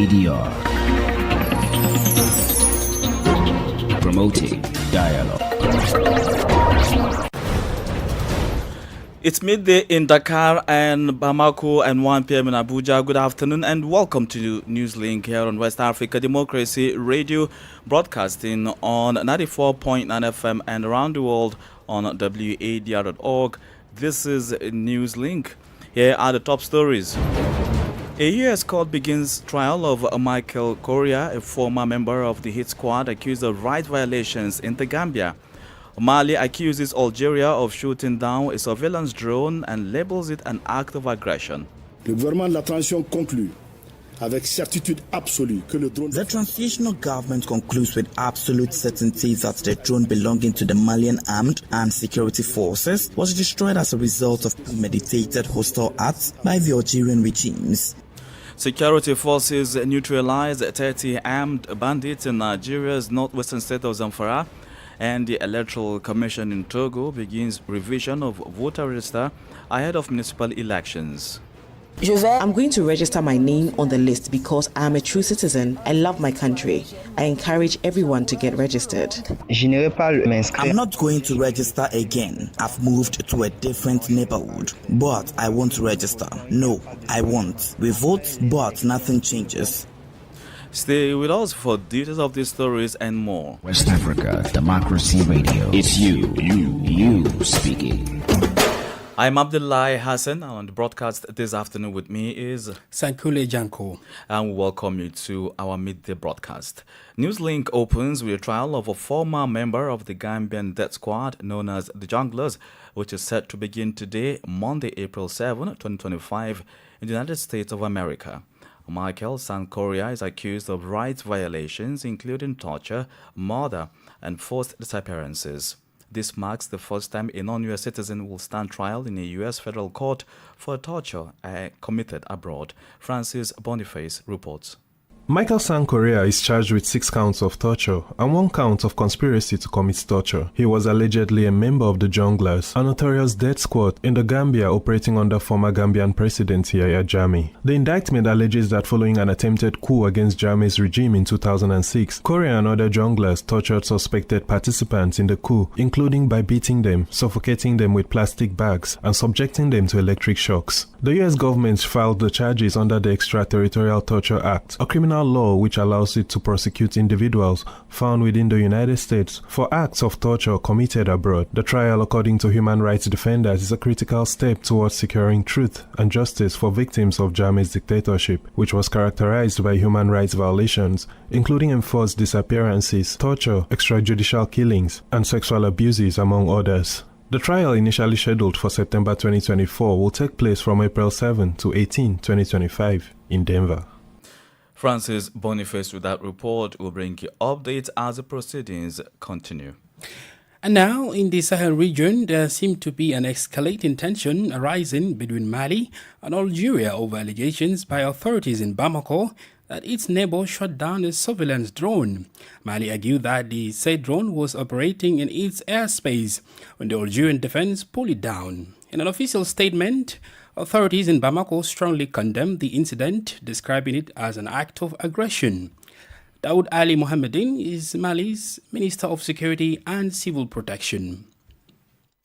ADR. Promoting dialogue. It's midday in Dakar and Bamako and 1 p.m. in Abuja. Good afternoon and welcome to Newslink here on West Africa Democracy Radio, broadcasting on 94.9 FM and around the world on wadr.org. This is Newslink. Here are the top stories. A U.S. court begins trial of Michael Correa, a former member of the hit squad accused of rights violations in the Gambia. Mali accuses Algeria of shooting down a surveillance drone and labels it an act of aggression. Le gouvernement de la transition conclut avec certitude absolue que le drone... The transitional government concludes with absolute certainty that the drone belonging to the Malian armed and security forces was destroyed as a result of premeditated hostile acts by the Algerian regimes. Security forces neutralized 30 armed bandits in Nigeria's northwestern state of Zamfara. And the Electoral Commission in Togo begins revision of voter register ahead of municipal elections. I'm going to register my name on the list because I'm a true citizen. I love my country. I encourage everyone to get registered. I'm not going to register again. I've moved to a different neighborhood, but I want to register. No, I won't. We vote, but nothing changes. Stay with us for details of these stories and more. West Africa Democracy Radio. It's you speaking. I'm Abdullahi Hassan, and on the broadcast this afternoon with me is Sankule Janko. And we welcome you to our midday broadcast. Newslink opens with a trial of a former member of the Gambian death squad known as the Junglers, which is set to begin today, Monday, April 7, 2025, in the United States of America. Michael Correa is accused of rights violations, including torture, murder, and forced disappearances. This marks the first time a non-U.S. citizen will stand trial in a U.S. federal court for torture committed abroad. Francis Boniface reports. Michael Correa is charged with 6 counts of torture and 1 count of conspiracy to commit torture. He was allegedly a member of the Junglers, a notorious death squad in the Gambia operating under former Gambian President Yahya Jammeh. The indictment alleges that following an attempted coup against Jammeh's regime in 2006, Correa and other Junglers tortured suspected participants in the coup, including by beating them, suffocating them with plastic bags, and subjecting them to electric shocks. The U.S. government filed the charges under the Extraterritorial Torture Act, a criminal law which allows it to prosecute individuals found within the United States for acts of torture committed abroad. The trial, according to human rights defenders, is a critical step towards securing truth and justice for victims of Jammeh's dictatorship, which was characterized by human rights violations, including enforced disappearances, torture, extrajudicial killings, and sexual abuses, among others. The trial, initially scheduled for September 2024, will take place from April 7 to 18, 2025 in Denver. Francis Boniface with that report will bring you updates as the proceedings continue. And now, in the Sahel region, there seemed to be an escalating tension arising between Mali and Algeria over allegations by authorities in Bamako that its neighbor shot down a surveillance drone. Mali argued that the said drone was operating in its airspace when the Algerian defense pulled it down. In an official statement, authorities in Bamako strongly condemned the incident, describing it as an act of aggression. Daoud Ali Mohamedin is Mali's Minister of Security and Civil Protection.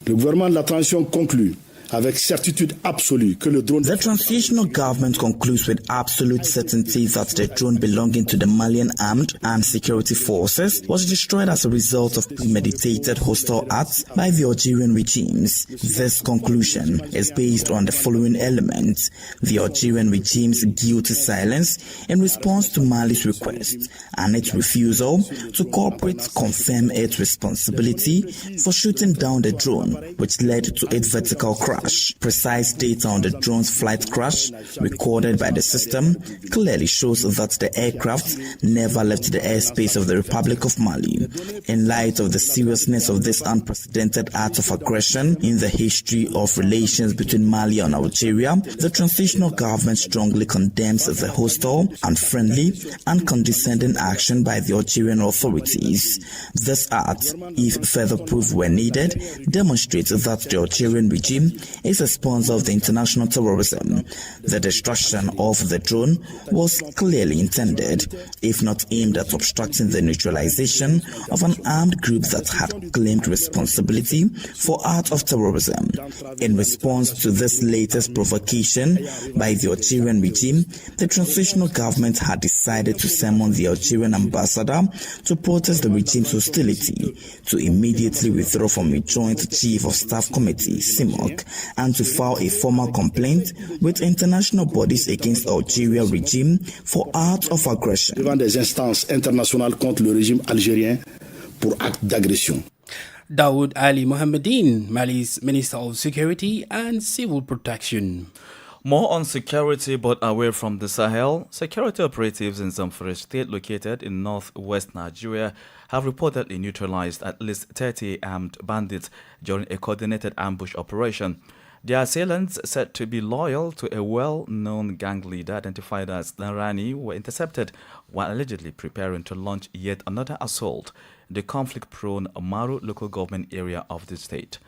Le gouvernement de la transition conclut avec certitude absolue que le drone... The transitional government concludes with absolute certainty that the drone belonging to the Malian armed and security forces was destroyed as a result of premeditated hostile acts by the Algerian regimes. This conclusion is based on the following elements: the Algerian regime's guilty silence in response to Mali's request, and its refusal to cooperate confirm its responsibility for shooting down the drone, which led to its vertical crash. Precise data on the drone's flight crash recorded by the system clearly shows that the aircraft never left the airspace of the Republic of Mali. In light of the seriousness of this unprecedented act of aggression in the history of relations between Mali and Algeria, the transitional government strongly condemns the hostile, unfriendly, and condescending action by the Algerian authorities. This act, if further proof were needed, demonstrates that the Algerian regime is a sponsor of the international terrorism. The destruction of the drone was clearly intended, if not aimed at obstructing the neutralization of an armed group that had claimed responsibility for acts of terrorism. In response to this latest provocation by the Algerian regime, the transitional government had decided to summon the Algerian ambassador to protest the regime's hostility, to immediately withdraw from a joint chief of staff committee, CIMOC, and to file a formal complaint with international bodies against Algeria regime for acts of aggression. Devant des instances internationales contre le régime algérien pour actes d'agression. Daoud Ali Mohammedine, Mali's Minister of Security and Civil Protection. More on security, but away from the Sahel, security operatives in Zamfara state located in northwest Nigeria have reportedly neutralized at least 30 armed bandits during a coordinated ambush operation. The assailants, said to be loyal to a well-known gang leader identified as Narani, were intercepted while allegedly preparing to launch yet another assault in the conflict-prone Maru local government area of the state.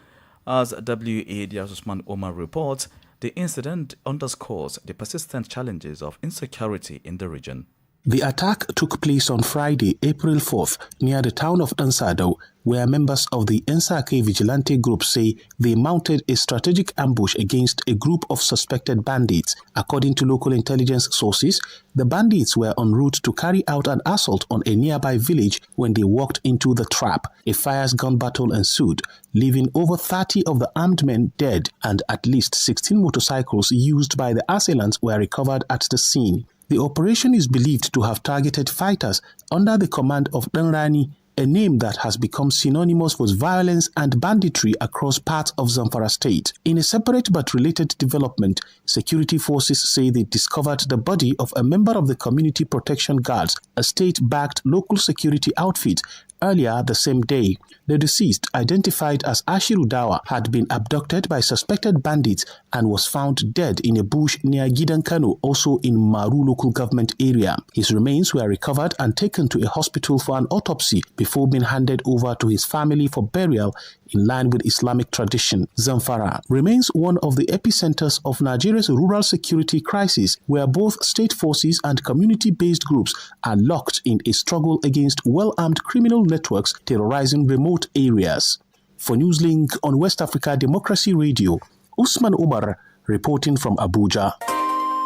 As WA Usman Omar reports, the incident underscores the persistent challenges of insecurity in the region. The attack took place on Friday, April 4th, near the town of Ansado, where members of the Nsake vigilante group say they mounted a strategic ambush against a group of suspected bandits. According to local intelligence sources, the bandits were en route to carry out an assault on a nearby village when they walked into the trap. A fierce gun battle ensued, leaving over 30 of the armed men dead, and at least 16 motorcycles used by the assailants were recovered at the scene. The operation is believed to have targeted fighters under the command of Danrani, a name that has become synonymous with violence and banditry across parts of Zamfara state. In a separate but related development, security forces say they discovered the body of a member of the Community Protection Guards, a state-backed local security outfit, earlier the same day. The deceased, identified as Ashiru Dawa, had been abducted by suspected bandits and was found dead in a bush near Gidankano, also in Maru local government area. His remains were recovered and taken to a hospital for an autopsy before being handed over to his family for burial in line with Islamic tradition. Zamfara remains one of the epicenters of Nigeria's rural security crisis, where both state forces and community-based groups are locked in a struggle against well-armed criminal networks terrorizing remote areas. For Newslink on West Africa Democracy Radio, Usman Umar reporting from Abuja.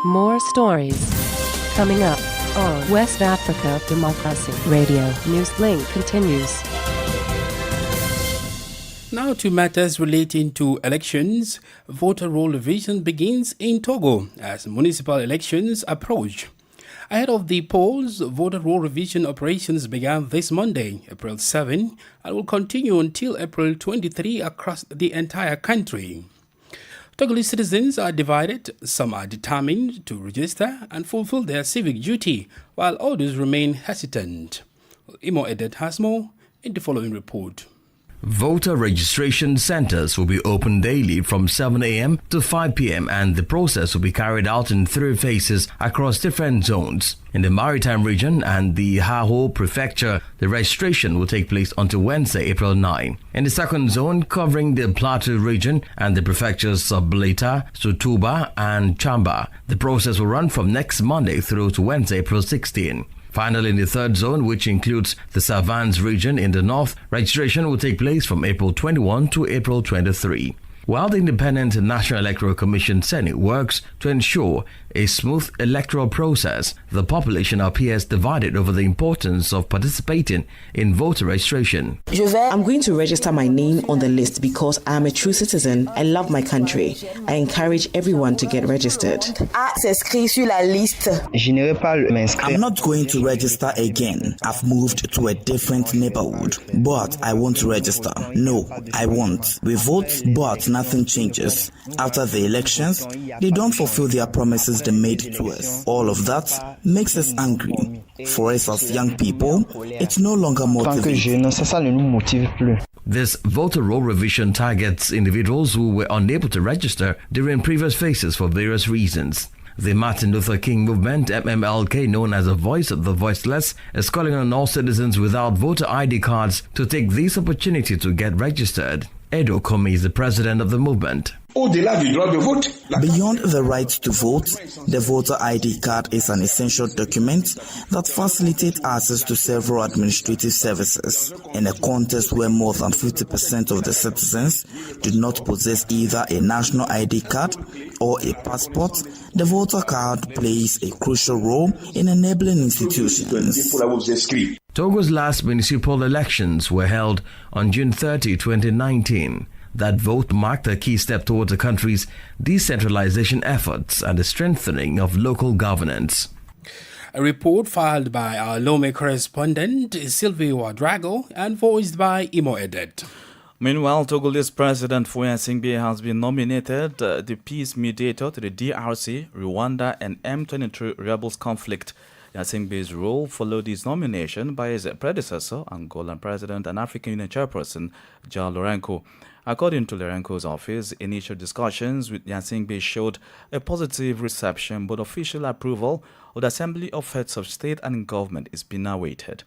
More stories coming up on West Africa Democracy Radio. Newslink continues. Now to matters relating to elections. Voter roll revision begins in Togo as municipal elections approach. Ahead of the polls, voter roll revision operations began this Monday, April 7, and will continue until April 23 across the entire country. Togolese citizens are divided. Some are determined to register and fulfill their civic duty, while others remain hesitant. Imo Edet has more in the following report. Voter registration centers will be open daily from 7 a.m. to 5 p.m. and the process will be carried out in 3 phases across different zones. In the Maritime region and the Haho prefecture, the registration will take place until Wednesday, April 9. In the second zone, covering the Plateau region and the prefectures of Bleta, Sutuba and Chamba, the process will run from next Monday through to Wednesday, April 16. Finally, in the third zone, which includes the Savans region in the north, registration will take place from April 21 to April 23. While the Independent National Electoral Commission Senate works to ensure a smooth electoral process, the population appears divided over the importance of participating in voter registration. I'm going to register my name on the list because I'm a true citizen and love my country. I encourage everyone to get registered. I'm not going to register again. I've moved to a different neighborhood, but I want to register. No, I won't. We vote, but nothing changes. After the elections, they don't fulfill their promises they made to us. All of that makes us angry. For us as young people, it's no longer motivating. This voter roll revision targets individuals who were unable to register during previous phases for various reasons. The Martin Luther King movement, MMLK, known as the Voice of the Voiceless, is calling on all citizens without voter ID cards to take this opportunity to get registered. Edo Komi is the president of the movement. Beyond the right to vote, the voter ID card is an essential document that facilitates access to several administrative services. In a context where more than 50% of the citizens do not possess either a national ID card or a passport, the voter card plays a crucial role in enabling institutions. Togo's last municipal elections were held on June 30, 2019. That vote marked a key step towards the country's decentralization efforts and the strengthening of local governance. A report filed by our Lome correspondent Sylvie Wadr and voiced by Imo Edet. Meanwhile, Togolese President Faure Singbe has been nominated the peace mediator to the DRC, Rwanda and M23 rebels conflict. Singbe's role followed his nomination by his predecessor, Angolan President and African Union Chairperson, João Lourenço. According to Lourenço's office, initial discussions with Singbe showed a positive reception, but official approval of the Assembly of Heads of State and Government is being awaited.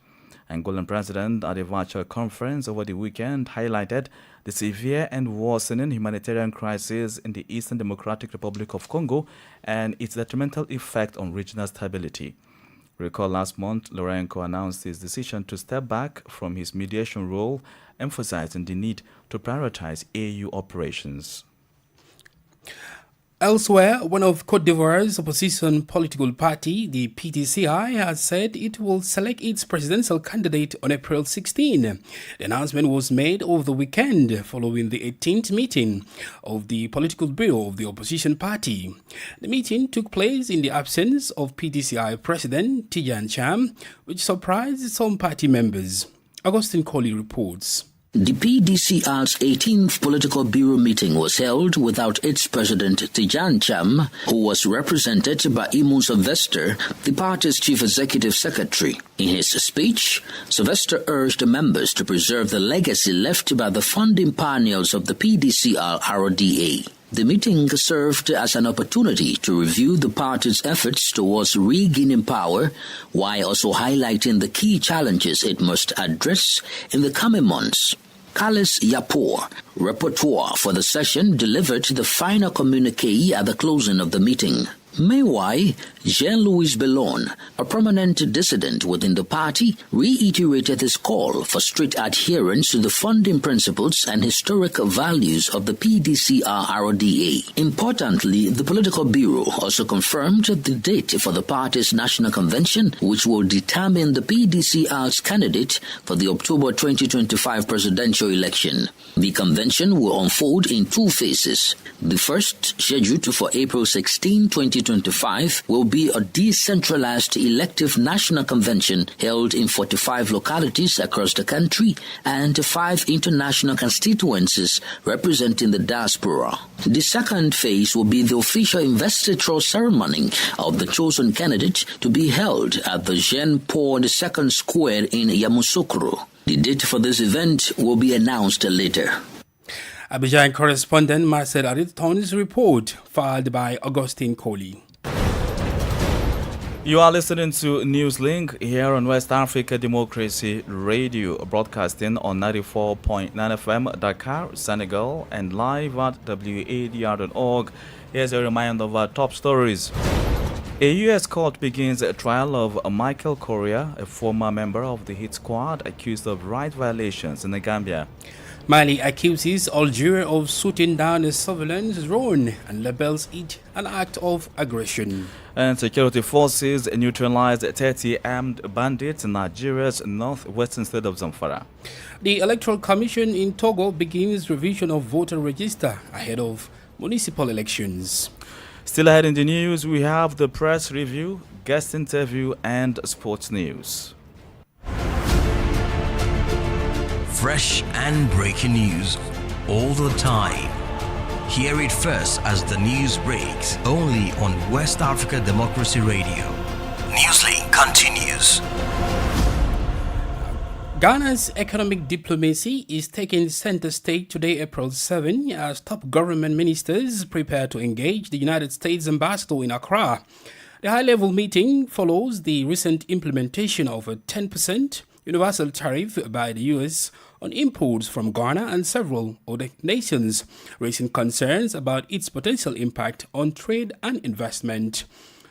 Angolan President at a virtual conference over the weekend highlighted the severe and worsening humanitarian crisis in the Eastern Democratic Republic of Congo and its detrimental effect on regional stability. Recall last month, Lourenço announced his decision to step back from his mediation role, emphasizing the need to prioritize AU operations. Elsewhere, one of Côte d'Ivoire's opposition political party, the PDCI, has said it will select its presidential candidate on April 16. The announcement was made over the weekend following the 18th meeting of the political bureau of the opposition party. The meeting took place in the absence of PDCI President Tidjane Cham, which surprised some party members. Augustine Colley reports. The PDCR's 18th Political Bureau meeting was held without its president Tidjane Cham, who was represented by Imou Sylvestre, the party's chief executive secretary. In his speech, Sylvestre urged the members to preserve the legacy left by the founding pioneers of the PDCR-RODA. The meeting served as an opportunity to review the party's efforts towards regaining power, while also highlighting the key challenges it must address in the coming months. Kalis Yapor, rapporteur for the session, delivered the final communique at the closing of the meeting. Meanwhile, Jean-Louis Bellon, a prominent dissident within the party, reiterated his call for strict adherence to the founding principles and historic values of the PDCR-RODA. Importantly, the Political Bureau also confirmed the date for the party's national convention, which will determine the PDCR's candidate for the October 2025 presidential election. The convention will unfold in two phases. The first, scheduled for April 16, 2025, will be a decentralized elective national convention held in 45 localities across the country and 5 international constituencies representing the diaspora. The second phase will be the official investiture ceremony of the chosen candidate to be held at the Jean-Paul II Square in Yamoussoukro. The date for this event will be announced later. Abidjan correspondent Marcel Ariton's report, filed by Augustine Colley. You are listening to Newslink here on West Africa Democracy Radio, broadcasting on 94.9 FM Dakar, Senegal, and live at wadr.org. Here's a reminder of our top stories. A U.S. court begins a trial of Michael Correa, a former member of the hit squad accused of right violations in the Gambia. Mali accuses Algeria of shooting down a surveillance drone and labels it an act of aggression. And security forces neutralized 30 armed bandits in Nigeria's northwestern state of Zamfara. The Electoral Commission in Togo begins revision of voter register ahead of municipal elections. Still ahead in the news, we have the press review, guest interview, and sports news. Fresh and breaking news all the time. Hear it first as the news breaks, only on West Africa Democracy Radio. Newslink continues. Ghana's economic diplomacy is taking center stage today, April 7, as top government ministers prepare to engage the United States ambassador in Accra. The high-level meeting follows the recent implementation of a 10% universal tariff by the U.S. on imports from Ghana and several other nations, raising concerns about its potential impact on trade and investment.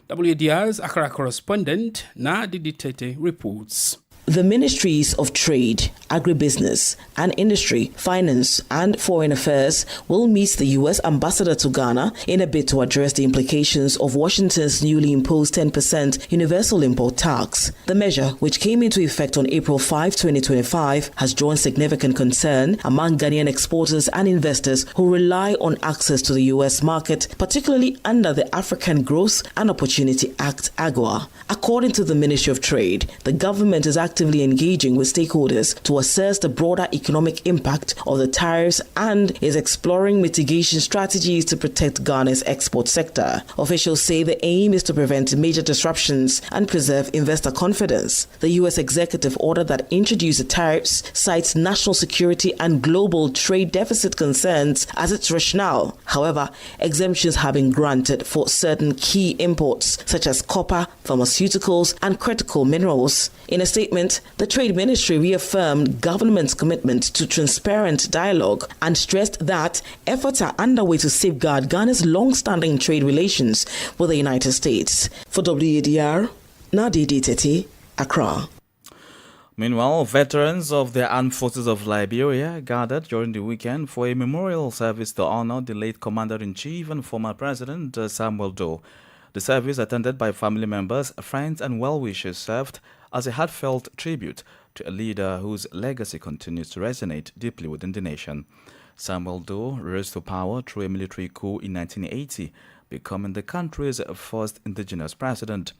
WADR's Accra correspondent Nadi Tete reports. The Ministries of Trade, Agribusiness and Industry, Finance and Foreign Affairs will meet the U.S. ambassador to Ghana in a bid to address the implications of Washington's newly imposed 10% universal import tax. The measure, which came into effect on April 5, 2025, has drawn significant concern among Ghanaian exporters and investors who rely on access to the U.S. market, particularly under the African Growth and Opportunity Act, AGOA. According to the Ministry of Trade, the government is actively engaging with stakeholders to assess the broader economic impact of the tariffs and is exploring mitigation strategies to protect Ghana's export sector. Officials say the aim is to prevent major disruptions and preserve investor confidence. The U.S. executive order that introduced the tariffs cites national security and global trade deficit concerns as its rationale. However, exemptions have been granted for certain key imports such as copper, pharmaceuticals, and critical minerals. In a statement, the Trade Ministry reaffirmed government's commitment to transparent dialogue and stressed that efforts are underway to safeguard Ghana's long-standing trade relations with the United States. For WADR, Nadidi Tete, Accra. Meanwhile, veterans of the Armed Forces of Liberia gathered during the weekend for a memorial service to honor the late Commander-in-Chief and former President Samuel Doe. The service, attended by family members, friends and well-wishers, served as a heartfelt tribute to a leader whose legacy continues to resonate deeply within the nation. Samuel Doe rose to power through a military coup in 1980, becoming the country's first indigenous president.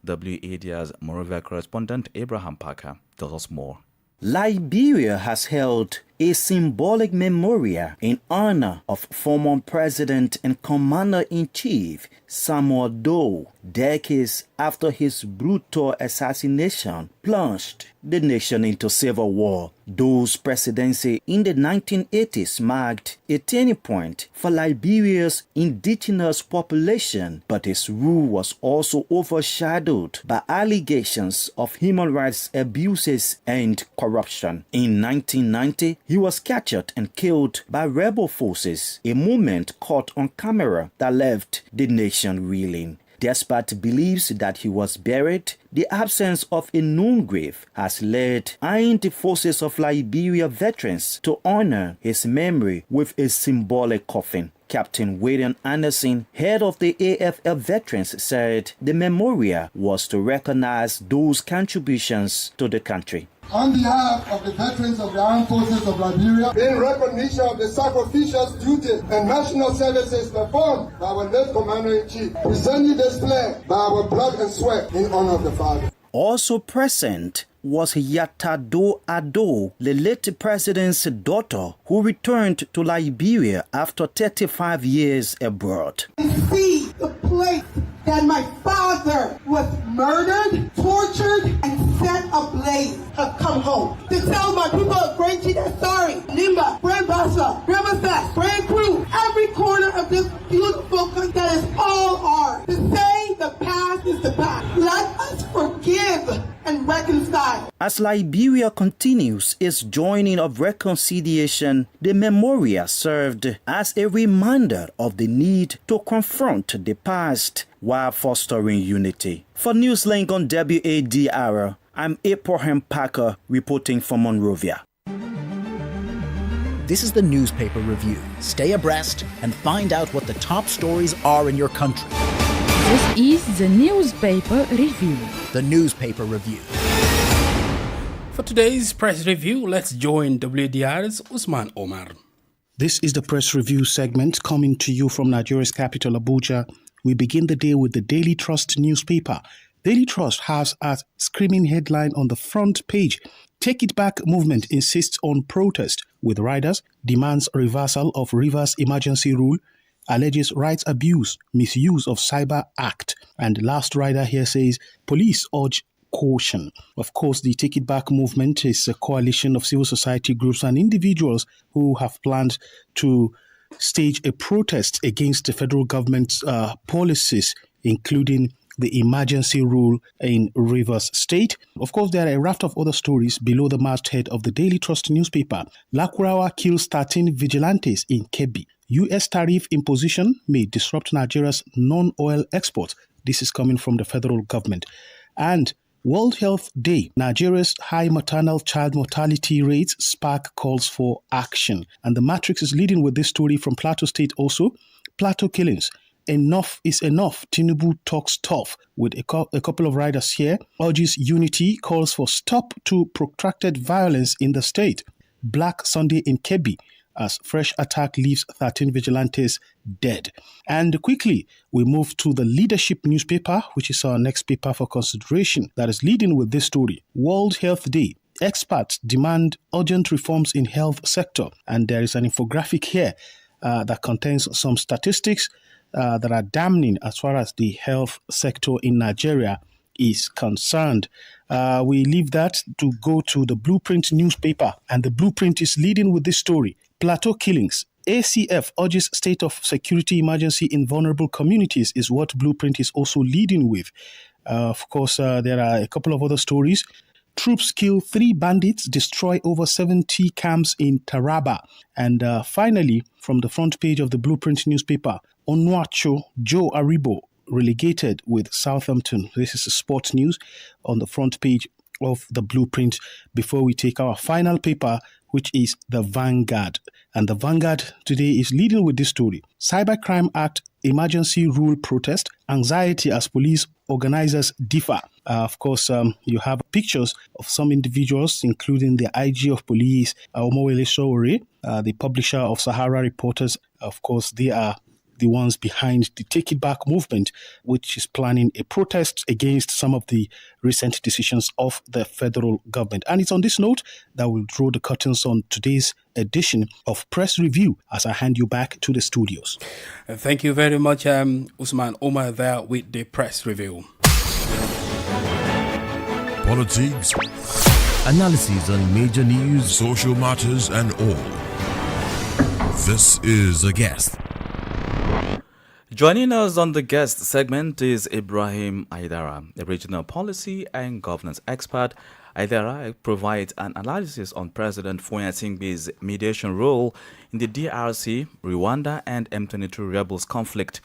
WADR's Monrovia correspondent Abraham Parker tells us more. Liberia has held a symbolic memorial in honor of former President and Commander-in-Chief Samuel Doe, decades after his brutal assassination plunged the nation into civil war. Doe's presidency in the 1980s marked a turning point for Liberia's indigenous population, but his rule was also overshadowed by allegations of human rights abuses and corruption. In 1990, he was captured and killed by rebel forces, a moment caught on camera that left the nation reeling. Despite beliefs that he was buried, the absence of a known grave has led armed forces of Liberia veterans to honor his memory with a symbolic coffin. Captain William Anderson, head of the AFL Veterans, said the memorial was to recognize those contributions to the country. On behalf of the veterans of the Armed Forces of Liberia, in recognition of the sacrificial duty and national services performed by our late Commander-in-Chief, presently displayed by our blood and sweat in honor of the Father. Also present was Yatado Ado, the late president's daughter, who returned to Liberia after 35 years abroad. See the place that my father was murdered, tortured, and set ablaze have come home to tell my people of Great Chief they're sorry. Nimba, Brand Bassa, Riverside, Brand Crew, every corner of this beautiful country that is all ours. To say the past is the past. Let us forgive and reconcile. As Liberia continues its joining of reconciliation, the memorial served as a reminder of the need to confront the past while fostering unity. For Newslink on WADR, I'm Abraham Parker reporting from Monrovia. This is the newspaper review. Stay abreast and find out what the top stories are in your country. This is the newspaper review. The newspaper review. For today's press review, let's join WDR's Usman Omar. This is the press review segment coming to you from Nigeria's capital, Abuja. We begin the day with the Daily Trust newspaper. Daily Trust has a screaming headline on the front page. Take It Back movement insists on protest with riders, demands reversal of Rivers emergency rule, alleges rights abuse, misuse of Cyber Act. And last rider here says, police urge caution. Of course, the Take It Back movement is a coalition of civil society groups and individuals who have planned to stage a protest against the federal government's policies, including the emergency rule in Rivers State. Of course, there are a raft of other stories below the masthead of the Daily Trust newspaper. Lakurawa kills 13 vigilantes in Kebbi. U.S. tariff imposition may disrupt Nigeria's non-oil exports. This is coming from the federal government. And World Health Day, Nigeria's high maternal child mortality rates spark calls for action. And the Matrix is leading with this story from Plateau State also. Plateau killings. Enough is enough. Tinubu talks tough with a couple of riders here. Urges unity, calls for stop to protracted violence in the state. Black Sunday in Kebbi as fresh attack leaves 13 vigilantes dead. And quickly, we move to the Leadership newspaper, which is our next paper for consideration, that is leading with this story. World Health Day. Experts demand urgent reforms in health sector. And there is an infographic here that contains some statistics that are damning as far as the health sector in Nigeria is concerned. We leave that to go to the Blueprint newspaper, and the Blueprint is leading with this story. Plateau killings. ACF urges state of security emergency in vulnerable communities is what Blueprint is also leading with. Of course, there are a couple of other stories. Troops kill 3 bandits, destroy over 70 camps in Taraba. And finally, from the front page of the Blueprint newspaper, Onuachu Joe Aribo relegated with Southampton. This is the sports news on the front page of the Blueprint before we take our final paper, which is the Vanguard. And the Vanguard today is leading with this story. Cybercrime Act emergency rule protest, anxiety as police organizers differ. Of course, you have pictures of some individuals, including the IG of police, Omowele Sowore, the publisher of Sahara Reporters. Of course, they are the ones behind the Take It Back movement, which is planning a protest against some of the recent decisions of the federal government. And it's on this note that we'll draw the curtains on today's edition of Press Review as I hand you back to the studios. Thank you very much, Usman Omar, there with the Press Review. Politics, analysis on major news, social matters, and all. This is A Guest. Joining us on the guest segment is Ibrahim Aidara, a regional policy and governance expert. Aidara provides an analysis on President Foya Singbe's mediation role in the DRC, Rwanda, and M23 rebels conflict.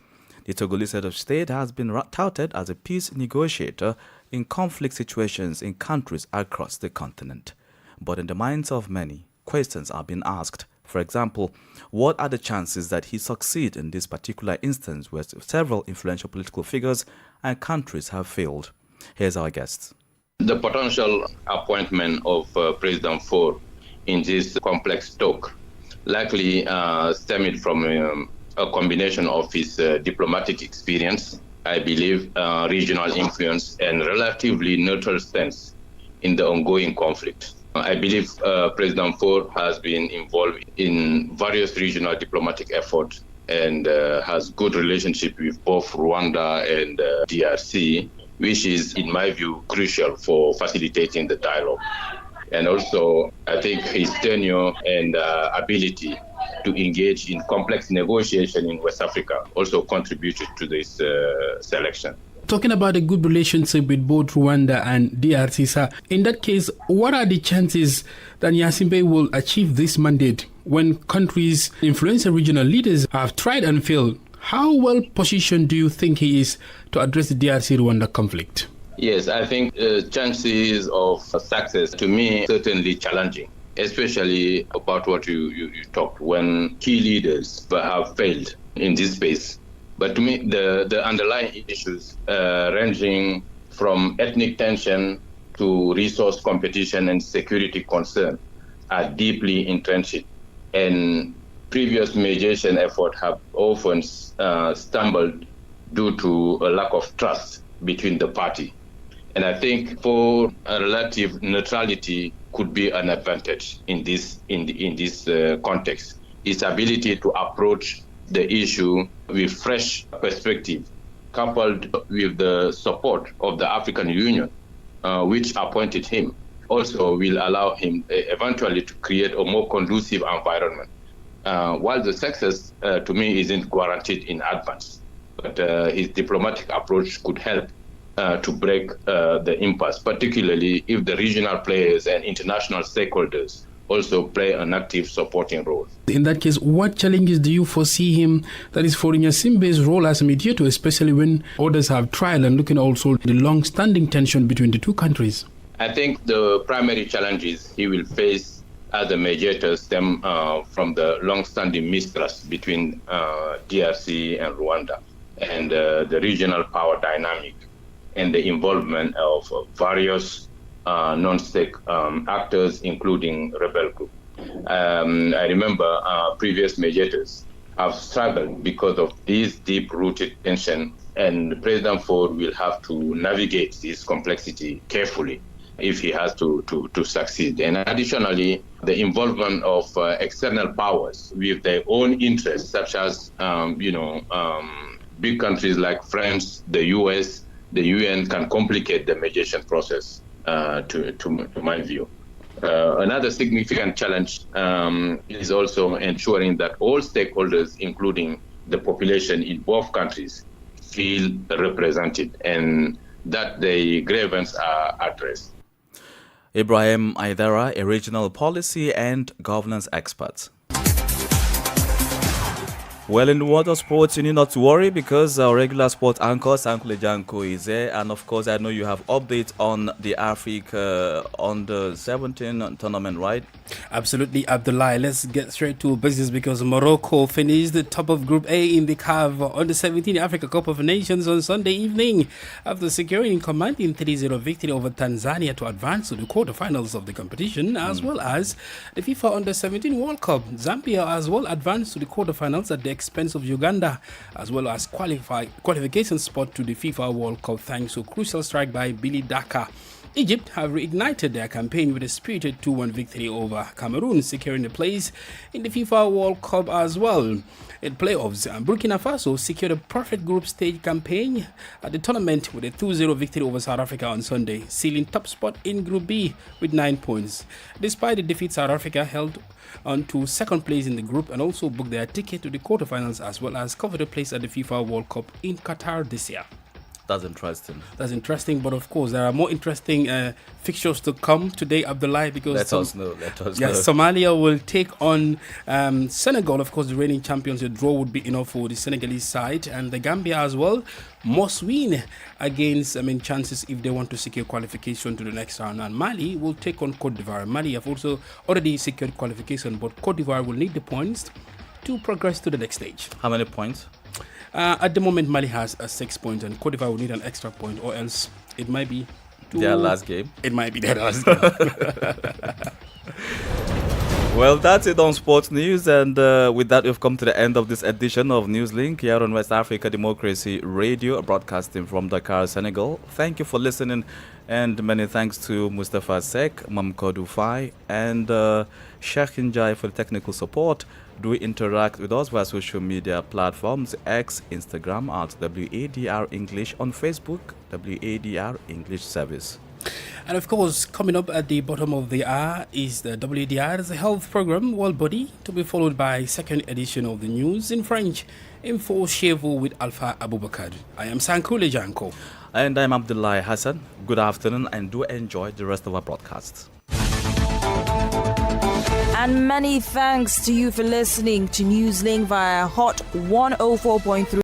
The Togolese head of state has been touted as a peace negotiator in conflict situations in countries across the continent. But in the minds of many, questions are being asked. For example, what are the chances that he succeed in this particular instance where several influential political figures and countries have failed? Here's our guest. The potential appointment of President Faure in this complex talk likely stemmed from a combination of his diplomatic experience, I believe, regional influence, and relatively neutral stance in the ongoing conflict. I believe President Faure has been involved in various regional diplomatic efforts and has good relationship with both Rwanda and DRC, which is, in my view, crucial for facilitating the dialogue. And also, I think his tenure and ability to engage in complex negotiation in West Africa also contributed to this selection. Talking about a good relationship with both Rwanda and DRC, sir, in that case, what are the chances that Gnassingbé will achieve this mandate when countries' influential regional leaders have tried and failed? How well positioned do you think he is to address the DRC-Rwanda conflict? Yes, I think chances of success, to me, certainly challenging, especially about what you talked, when key leaders have failed in this space. But to me, the underlying issues ranging from ethnic tension to resource competition and security concern are deeply entrenched. And previous mediation efforts have often stumbled due to a lack of trust between the party. And I think for a relative neutrality could be an advantage in this context. Its ability to approach the issue with fresh perspective, coupled with the support of the African Union, which appointed him, also will allow him eventually to create a more conducive environment. While the success, to me, isn't guaranteed in advance, but his diplomatic approach could help to break the impasse, particularly if the regional players and international stakeholders also play an active supporting role. In that case, what challenges do you foresee him, that is for Nyasimbe's role as a mediator, especially when others have trial and looking also at the long-standing tension between the two countries? I think the primary challenges he will face as a mediator stem from the long-standing mistrust between DRC and Rwanda and the regional power dynamic and the involvement of various non-state actors, including rebel group. I remember previous mediators have struggled because of this deep-rooted tension, and President Ford will have to navigate this complexity carefully if he has to succeed. And additionally, the involvement of external powers with their own interests, such as big countries like France, the US, the UN, can complicate the mediation process. To my view. Another significant challenge is also ensuring that all stakeholders, including the population in both countries, feel represented and that the grievances are addressed. Ibrahim Aidara, a regional policy and governance expert. Well, in the world of sports, you need not to worry because our regular sport anchor, Sankule Janko, is there. And of course, I know you have updates on the Africa under 17 tournament, right? Absolutely, Abdullah. Let's get straight to business because Morocco finished the top of Group A in the CAF under 17 Africa Cup of Nations on Sunday evening after securing a commanding 3-0 victory over Tanzania to advance to the quarterfinals of the competition, as well as the FIFA under 17 World Cup. Zambia as well advanced to the quarterfinals at the expense of Uganda, as well as qualification spot to the FIFA World Cup thanks to a crucial strike by Billy Dakar. Egypt have reignited their campaign with a spirited 2-1 victory over Cameroon, securing a place in the FIFA World Cup as well. In playoffs, Burkina Faso secured a perfect group stage campaign at the tournament with a 2-0 victory over South Africa on Sunday, sealing top spot in Group B with 9 points. Despite the defeat, South Africa held on to second place in the group and also booked their ticket to the quarterfinals, as well as covered a place at the FIFA World Cup in Qatar this year. That's interesting. That's interesting, but of course there are more interesting fixtures to come today, Abdullah, because Let us know. Somalia will take on Senegal. Of course, the reigning champions. A draw would be enough for the Senegalese side, and the Gambia as well must win against chances if they want to secure qualification to the next round. And Mali will take on Cote d'Ivoire. Mali have also already secured qualification, but Cote d'Ivoire will need the points to progress to the next stage. How many points? At the moment, Mali has 6 points, and Cote d'Ivoire will need an extra point, or else it might be their last game. It might be their last game. Well, that's it on sports news, and with that, we've come to the end of this edition of Newslink here on West Africa Democracy Radio, broadcasting from Dakar, Senegal. Thank you for listening, and many thanks to Mustafa Sek, Mamkodou Fai, and Sheikh Njai for the technical support. Do interact with us via social media platforms, X, Instagram at WADR English, on Facebook, WADR English Service. And of course, coming up at the bottom of the hour is the WADR's health program, World Body, to be followed by second edition of the news in French, Info Chevo with Alpha Abubakar. I am Sankule Janko. And I'm Abdullah Hassan. Good afternoon, and do enjoy the rest of our broadcasts. And many thanks to you for listening to Newslink via Hot 104.3.